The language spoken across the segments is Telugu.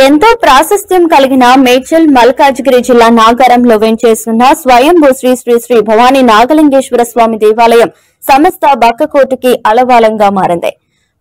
ఎంతో ప్రాశస్త్యం కలిగిన మేడ్చల్ మల్కాజ్గిరి జిల్లా నాగారంలో వెంచేస్తున్న స్వయంభూ శ్రీ శ్రీ శ్రీ భవానీ నాగలింగేశ్వర స్వామి దేవాలయం సమస్త భక్తకోటికి అలవాలంగా మారింది.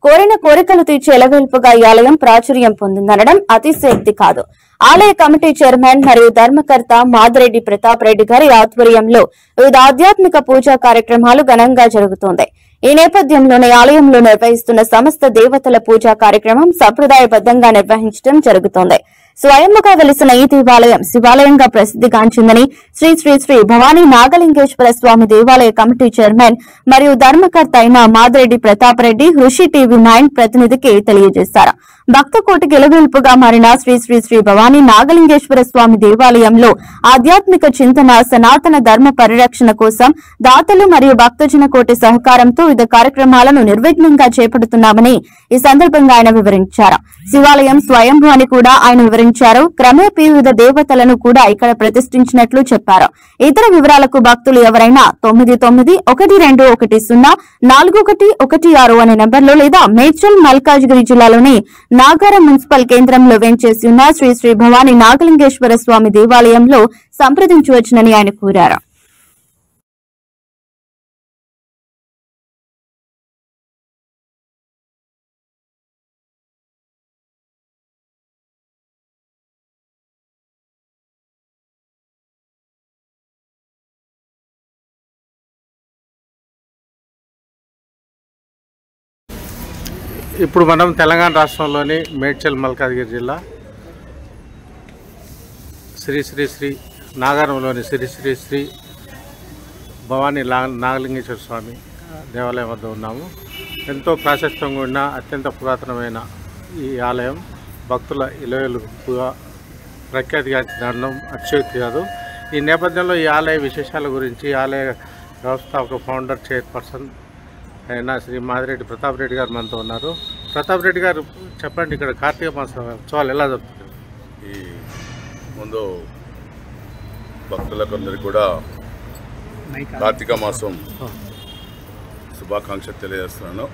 కోరిన కోరికలు తీర్చే ఎలవేల్పుగా ఈ ఆలయం ప్రాచుర్యం పొందిందనడం అతిశయోక్తి కాదు. ఆలయ కమిటీ చైర్మన్ మరియు ధర్మకర్త మాదిరెడ్డి ప్రతాప్ రెడ్డి గారి ఆధ్వర్యంలో వివిధ ఆధ్యాత్మిక పూజా కార్యక్రమాలు ఘనంగా జరుగుతోంది. ఈ నేపథ్యంలోనే ఆలయంలో నిర్వహిస్తున్న సమస్త దేవతల పూజా కార్యక్రమం సంప్రదాయబద్దంగా నిర్వహించడం జరుగుతోంది. స్వయంగా వెలిసిన ఈ దేవాలయం శివాలయంగా ప్రసిద్ధిగాంచిందని శ్రీ శ్రీ శ్రీ భవానీ నాగలింగేశ్వర స్వామి దేవాలయ కమిటీ చైర్మన్ మరియు ధర్మకర్త అయిన మాదిరెడ్డి ప్రతాప్ రెడ్డి హృషి టీవీ 9 ప్రతినిధికి తెలియజేశారు. భక్త కోటికి ఎలువెల్పుగా మారిన శ్రీ శ్రీ శ్రీ భవానీ నాగలింగేశ్వర స్వామి దేవాలయంలో ఆధ్యాత్మిక చింతన, సనాతన ధర్మ పరిరక్షణ కోసం దాతలు మరియు భక్తజన కోటి సహకారంతో వివిధ కార్యక్రమాలను నిర్విఘ్నంగా చేపడుతున్నామని ఈ సందర్భంగా ఆయన వివరించారు. శివాలయం స్వయంభూ అని కూడా ఆయన వివరించారు. క్రమేపీ వివిధ దేవతలను కూడా ఇక్కడ ప్రతిష్ఠించినట్లు చెప్పారు. ఇతర వివరాలకు భక్తులు ఎవరైనా 9912104116 అనే నంబర్లో లేదా మేడ్చల్ మల్కాజ్గిరి జిల్లాలోని నాగారం మున్సిపల్ కేంద్రంలో వెంచేసి ఉన్న శ్రీ శ్రీ భవానీ నాగలింగేశ్వర స్వామి దేవాలయంలో సంప్రదించవచ్చునని ఆయన కోరారు. ఇప్పుడు మనం తెలంగాణ రాష్ట్రంలోని మేడ్చల్ మల్కాజ్గిరి జిల్లా శ్రీ శ్రీ శ్రీ నాగారంలోని శ్రీ శ్రీ శ్రీ భవానీ నాగలింగేశ్వర స్వామి దేవాలయం వద్ద ఉన్నాము. ఎంతో ప్రాశస్త్యంగా ఉన్న అత్యంత పురాతనమైన ఈ ఆలయం భక్తుల ఇలవేలుపుగా ప్రఖ్యాతిగాంచడం అతిశయోక్తి కాదు. ఈ నేపథ్యంలో ఈ ఆలయ విశేషాల గురించి ఆలయ వ్యవస్థాపక ఫౌండర్ చైర్పర్సన్ అయిన శ్రీ మాదిరెడ్డి ప్రతాప్ రెడ్డి గారు మనతో ఉన్నారు. ప్రతాప్ రెడ్డి గారు చెప్పండి, ఇక్కడ కార్తీక మాసం ఉత్సవాలు ఎలా జరుగుతుంది? ఈ ముందు భక్తులకందరికీ కూడా కార్తీక మాసం శుభాకాంక్షలు తెలియజేస్తున్నాను.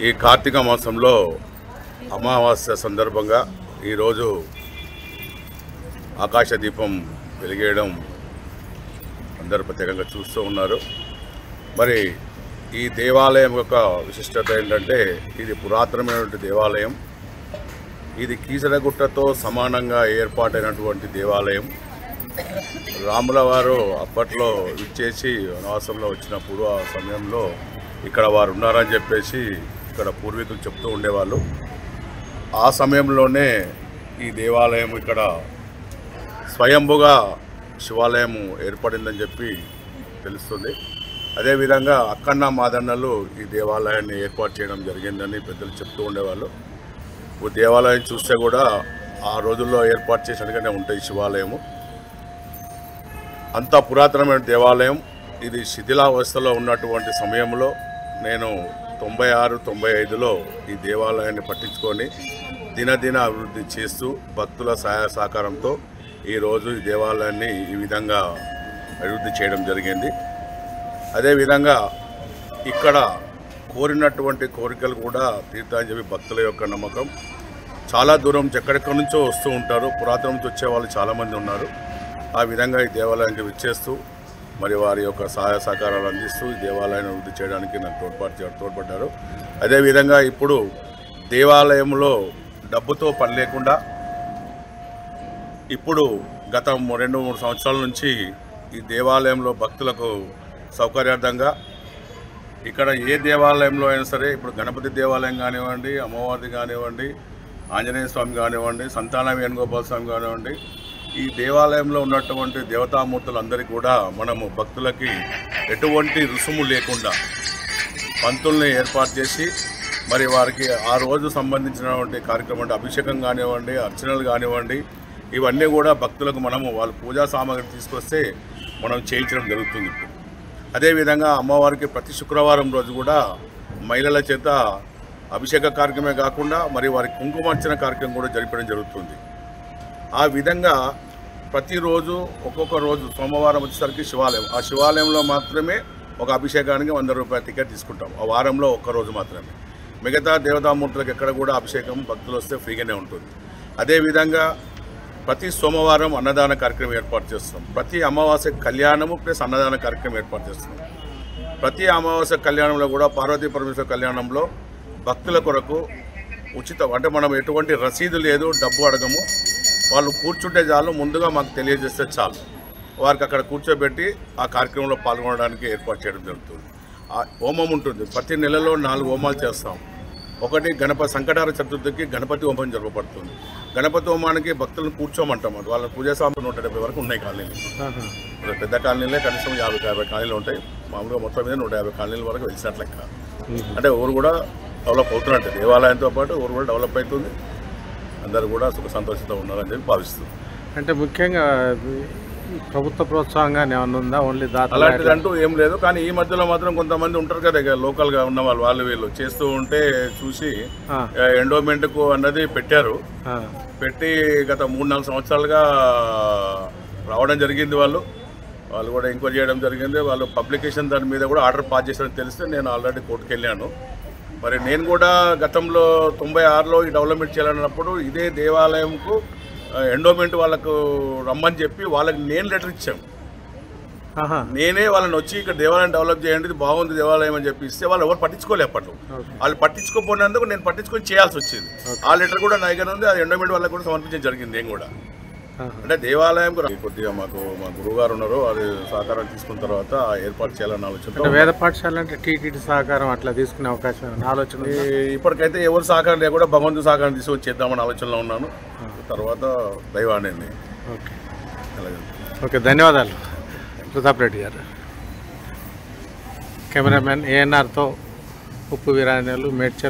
ఈ కార్తీక మాసంలో అమావాస్య సందర్భంగా ఈరోజు ఆకాశ దీపం వెలిగేయడం అందరూ ప్రత్యేకంగా చూస్తూ ఉన్నారు. మరి ఈ దేవాలయం యొక్క విశిష్టత ఏంటంటే ఇది పురాతనమైనటువంటి దేవాలయం. ఇది కీసరగుట్టతో సమానంగా ఏర్పాటైనటువంటి దేవాలయం. రాముల వారు అప్పట్లో ఇచ్చేసి వనవాసంలో వచ్చినప్పుడు ఆ సమయంలో ఇక్కడ వారు ఉన్నారని చెప్పేసి ఇక్కడ పూర్వీకులు చెప్తూ ఉండేవాళ్ళు. ఆ సమయంలోనే ఈ దేవాలయం ఇక్కడ స్వయంభుగా శివాలయం ఏర్పడిందని చెప్పి తెలుస్తుంది. అదేవిధంగా అక్కన్న మాదన్నలు ఈ దేవాలయాన్ని ఏర్పాటు చేయడం జరిగిందని పెద్దలు చెప్తూ ఉండేవాళ్ళు. ఈ దేవాలయం చూస్తే కూడా ఆ రోజుల్లో ఏర్పాటు చేసినట్టుగానే ఉంటుంది శివాలయము. అంత పురాతనమైన దేవాలయం. ఇది శిథిలావస్థలో ఉన్నటువంటి సమయంలో నేను 96-95లో ఈ దేవాలయాన్ని పట్టించుకొని దినదిన అభివృద్ధి చేస్తూ భక్తుల సహాయ సహకారంతో ఈరోజు ఈ దేవాలయాన్ని ఈ విధంగా అభివృద్ధి చేయడం జరిగింది. అదేవిధంగా ఇక్కడ కోరినటువంటి కోరికలు కూడా తీర్థాన్ని చెప్పి భక్తుల యొక్క నమ్మకం. చాలా దూరం ఎక్కడెక్కడి నుంచో వస్తూ ఉంటారు. పురాతనం నుంచి వచ్చే వాళ్ళు చాలామంది ఉన్నారు. ఆ విధంగా ఈ దేవాలయానికి విచ్చేస్తూ మరి వారి యొక్క సహాయ సహకారాలు అందిస్తూ ఈ దేవాలయాన్ని అభివృద్ధి చేయడానికి నాకు తోడ్పడ్డారు. అదేవిధంగా ఇప్పుడు దేవాలయంలో డబ్బుతో పని లేకుండా ఇప్పుడు గత 2-3 సంవత్సరాల నుంచి ఈ దేవాలయంలో భక్తులకు సౌకర్యార్థంగా ఇక్కడ ఏ దేవాలయంలో అయినా సరే, ఇప్పుడు గణపతి దేవాలయం కానివ్వండి, అమ్మవారిది కానివ్వండి, ఆంజనేయ స్వామి కానివ్వండి, సంతాన వేణుగోపాల స్వామి కానివ్వండి, ఈ దేవాలయంలో ఉన్నటువంటి దేవతామూర్తులందరికీ కూడా మనము భక్తులకి ఎటువంటి రుసుము లేకుండా పంతుల్ని ఏర్పాటు చేసి మరి వారికి ఆ రోజు సంబంధించినటువంటి కార్యక్రమం అంటే అభిషేకం కానివ్వండి, అర్చనలు కానివ్వండి, ఇవన్నీ కూడా భక్తులకు మనము వాళ్ళ పూజా సామాగ్రి తీసుకొస్తే మనం చేయించడం జరుగుతుంది. అదేవిధంగా అమ్మవారికి ప్రతి శుక్రవారం రోజు కూడా మహిళల చేత అభిషేక కార్యక్రమే కాకుండా మరి వారి కుంకుమార్చన కార్యక్రమం కూడా జరిపడం జరుగుతుంది. ఆ విధంగా ప్రతిరోజు ఒక్కొక్క రోజు సోమవారం వచ్చేసరికి శివాలయం, ఆ శివాలయంలో మాత్రమే ఒక అభిషేకానికి 100 రూపాయల టికెట్ తీసుకుంటాం. ఆ వారంలో ఒక్కరోజు మాత్రమే. మిగతా దేవతామూర్తులకు ఎక్కడ కూడా అభిషేకం భక్తులు వస్తే ఫ్రీగానే ఉంటుంది. అదేవిధంగా ప్రతి సోమవారం అన్నదాన కార్యక్రమం ఏర్పాటు చేస్తున్నాం. ప్రతి అమావాస్య కళ్యాణము ప్లస్ అన్నదాన కార్యక్రమం ఏర్పాటు చేస్తున్నాం. ప్రతి అమావాస్య కళ్యాణంలో కూడా పార్వతీ పరమేశ్వర కళ్యాణంలో భక్తుల కొరకు ఉచితం, అంటే మనం ఎటువంటి రసీదు లేదు, డబ్బు అడగము. వాళ్ళు కూర్చుంటే చాలు, ముందుగా మాకు తెలియజేస్తే చాలు, వారికి అక్కడ కూర్చోబెట్టి ఆ కార్యక్రమంలో పాల్గొనడానికి ఏర్పాటు చేయడం జరుగుతుంది. హోమం ఉంటుంది, ప్రతి నెలలో 4 హోమాలు చేస్తాం. ఒకటి సంకటార చతుర్థికి గణపతి హోమం జరపబడుతుంది. గణపతి హోమానికి భక్తులను కూర్చోమంటాం. వాళ్ళ పూజా సామాన్లు 170 వరకు ఉన్నాయి కాలనీలు. పెద్ద కాలనీలే కనీసం 50-50 కాలనీలు ఉంటాయి. మామూలుగా మొత్తం మీద 150 కాలనీల వరకు వెలిసినట్లు లెక్క. అంటే ఊరు కూడా డెవలప్ అవుతున్నట్టు, దేవాలయంతో పాటు ఊరు కూడా డెవలప్ అవుతుంది. అందరూ కూడా సుఖ సంతోషంతో ఉన్నారని చెప్పి భావిస్తుంది. అంటే ముఖ్యంగా ప్రభుత్వ ప్రోత్సాహంగా ఏమన్నా ఉందా? ఓన్లీ దాత అలాంటిది అంటూ ఏం లేదు. కానీ ఈ మధ్యలో మాత్రం కొంతమంది ఉంటారు కదా, ఇక లోకల్గా ఉన్న వాళ్ళు వీళ్ళు చేస్తూ ఉంటే చూసి ఎండోమెంట్కు అన్నది పెట్టారు. పెట్టి గత 3-4 సంవత్సరాలుగా రావడం జరిగింది. వాళ్ళు కూడా ఎంక్వైరీ చేయడం జరిగింది. వాళ్ళు పబ్లికేషన్ దాని మీద కూడా ఆర్డర్ పాస్ చేశారని తెలిస్తే నేను ఆల్రెడీ కోర్టుకు వెళ్ళాను. మరి నేను కూడా గతంలో 96లో ఈ డెవలప్మెంట్ చేయాలన్నప్పుడు ఇదే దేవాలయంకు ఎండోమెంట్ వాళ్ళకు రమ్మని చెప్పి వాళ్ళకి నేను లెటర్ ఇచ్చాను. నేనే వాళ్ళని వచ్చి ఇక్కడ దేవాలయం డెవలప్ చేయండి, బాగుంది దేవాలయం అని చెప్పి ఇస్తే వాళ్ళు ఎవరు పట్టించుకోలే. అప్పట్లో వాళ్ళు పట్టించుకోపోయినందుకు నేను పట్టించుకొని చేయాల్సి వచ్చింది. ఆ లెటర్ కూడా నా దగ్గర ఉంది, అది ఎండోమెంట్ వాళ్ళకి కూడా సమర్పించడం జరిగింది. నేను కూడా అంటే దేవాలయం కొద్దిగా మా గురువుగారు ఉన్నారు, అది సహకారం తీసుకున్న తర్వాత ఏర్పాటు చేయాలని ఆలోచన. వేద పాఠశాల అంటే టీటీడీ సహకారం అట్లా తీసుకునే అవకాశం ఆలోచన ఇప్పటికైతే ఎవరు సహకారం లేకుండా భగవంతుడు సహకారం తీసుకొని చేద్దామని ఆలోచనలో ఉన్నాను. తర్వాత దైవాన్ని. ఓకే, ధన్యవాదాలు ప్రతాప్ రెడ్డి గారు. కెమెరామెన్ ఏఎన్ఆర్తో ఉప్పు వీరాంజనేయులు, మేడ్చల్.